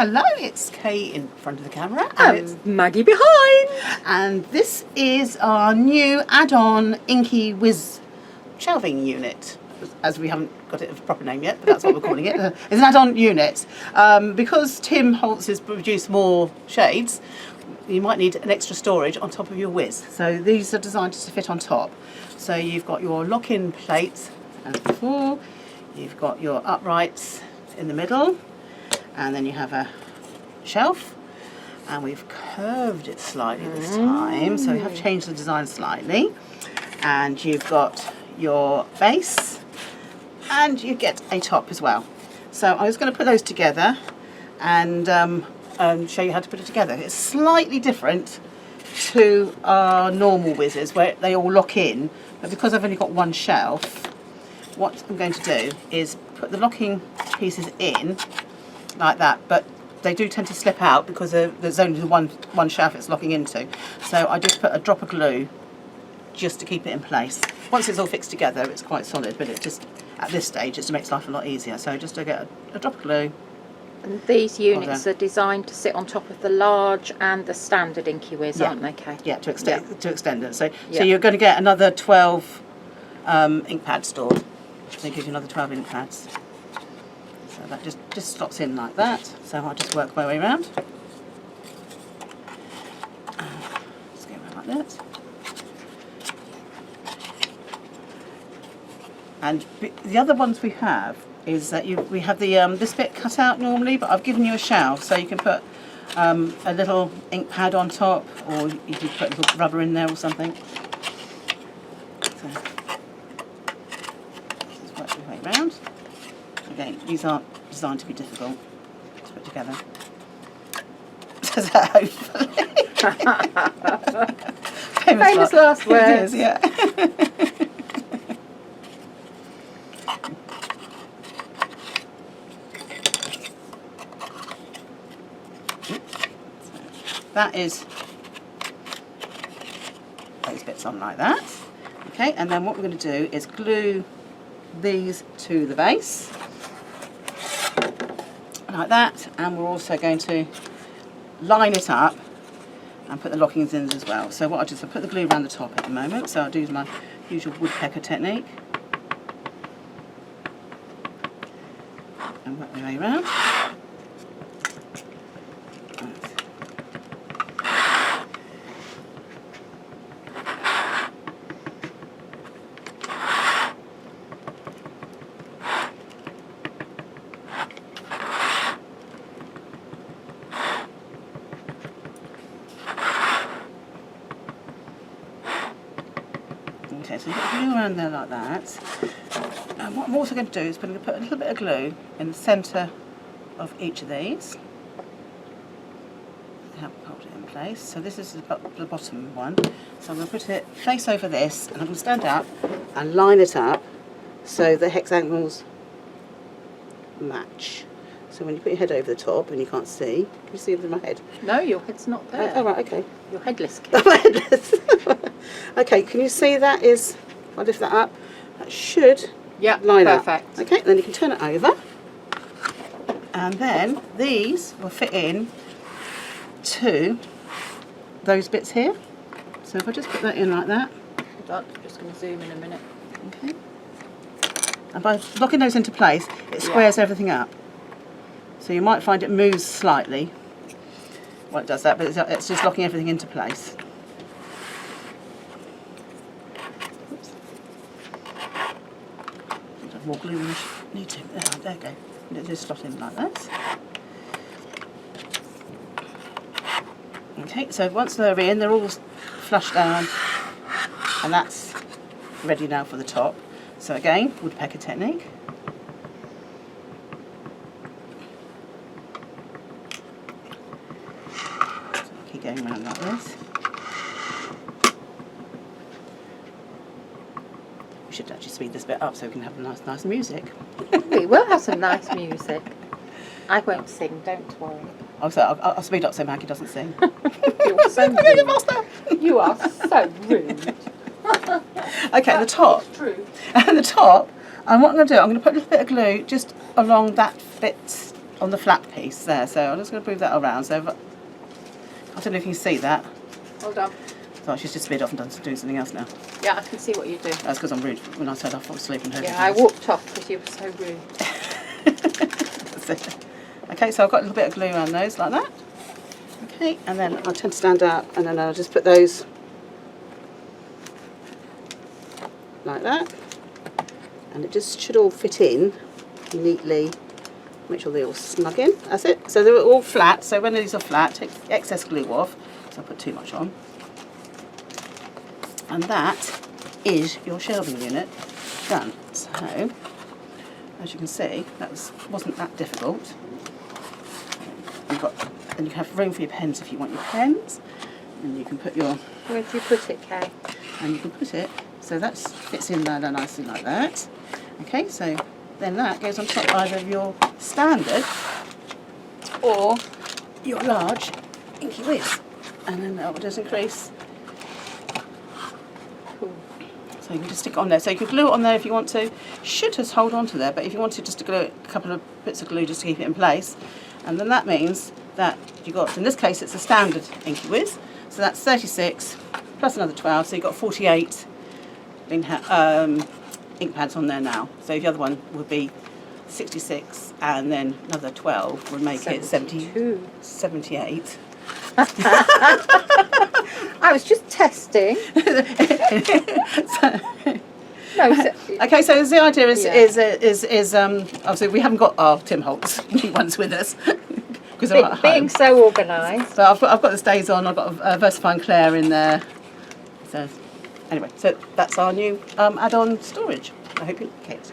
hello, it's Kay in front of the camera. And it's Maggie behind. And this is our new add-on Inky Wizz shelving unit. As we haven't got it a proper name yet, but that's what we're calling it. It's an add-on unit. Because Tim Holtz has produced more shades, you might need an extra storage on top of your Wizz. So these are designed to fit on top. So you've got your lock-in plates as before, you've got your uprights in the middle, and then you have a shelf, and we've curved it slightly this time, so we have changed the design slightly. And you've got your base, and you get a top as well. So I was going to put those together and show you how to put it together. It's slightly different to our normal Wizzes where they all lock in, but because I've only got one shelf, what I'm going to do is put the locking pieces in like that, but they do tend to slip out because there's only one shelf it's locking into. So I just put a drop of glue just to keep it in place. Once it's all fixed together, it's quite solid, but it just, at this stage, it makes life a lot easier. So just to get a drop of glue. And these units are designed to sit on top of the large and the standard Inky Wizz, aren't they, Kay? Yeah, to extend it. So you're going to get another 12 ink pads stored. So they give you another 12 ink pads. So that just slots in like that. So I'll just work my way around. Just go around like that. And the other ones we have is that we have the this bit cut out normally, but I've given you a shelf, so you can put a little ink pad on top, or you can put a little rubber in there or something. So just work your way around. Again, these aren't designed to be difficult to put together. Hopefully. Famous last words. It is, yeah. That is those bits on like that. Okay, and then what we're going to do is glue these to the base like that, and we're also going to line it up and put the lockings in as well. So what I'll do is I'll put the glue around the top at the moment, so I'll do my usual woodpecker technique and work my way around. Okay, so you've got glue around there like that. And what I'm also going to do is put a little bit of glue in the centre of each of these to help hold it in place. So this is the bottom one. So I'm going to put it face over this, and I'm going to stand up and line it up so the hexagons match. So when you put your head over the top and you can't see, can you see my head? No, your head's not there. Oh, right, okay. You're headless. I'm headless. Okay, can you see that is, if I lift that up, that should line up. Perfect. Okay, then you can turn it over. And then these will fit in to those bits here. So if I just put that in like that. I'm just going to zoom in a minute. Okay. And by locking those into place, it squares everything up. So you might find it moves slightly while it does that, but it's just locking everything into place. Oops. More glue than I need to. There we go. It just slot in like that. Okay, so once they're in, they're all flushed down, and that's ready now for the top. So again, woodpecker technique. Keep going around like this. We should actually speed this bit up so we can have nice music. We will have some nice music. I won't sing, don't worry. I'll speed up so Maggie doesn't sing. You're so rude. You are so rude. Okay, the top. It's true. And the top, and what I'm going to do, I'm going to put a little bit of glue just along that bit on the flat piece there. So I'm just going to move that around. So I don't know if you can see that. Hold on. So she's just speed off and doing something else now. Yeah, I can see what you do. That's because I'm rude. When I said I fell asleep and heard Yeah, I walked off because you were so rude. That's it. Okay, so I've got a little bit of glue around those like that. Okay, and then I'll tend to stand up and then I'll just put those like that. And it just should all fit in neatly. Make sure they all snug in. That's it. So they're all flat. So when these are flat, take excess glue off. So I put too much on. And that is your shelving unit done. So, as you can see, wasn't that difficult. And you have room for your pens if you want your pens. And you can put your... Where do you put it, Kay? And you can put it, so that fits in there nicely like that. Okay, so then that goes on top either of your standard or your large Inky Wizz. And then that will just increase. Cool. So you can just stick it on there. So you can glue it on there if you want to. Should just hold on to there, but if you want to, just to glue it, a couple of bits of glue just to keep it in place. And then that means that you got, in this case, it's a standard Inky Wizz. So that's 36 plus another 12, so you've got 48 ink pads on there now. So the other one would be 66 and then another 12 would make it 78. I was just testing. Okay, so the idea is obviously we haven't got our Tim Holtz new ones with us because they're at being home. so organised. So I've got the stays on. I've got a Versafine Claire in there. So anyway, so that's our new add-on storage. I hope you like it.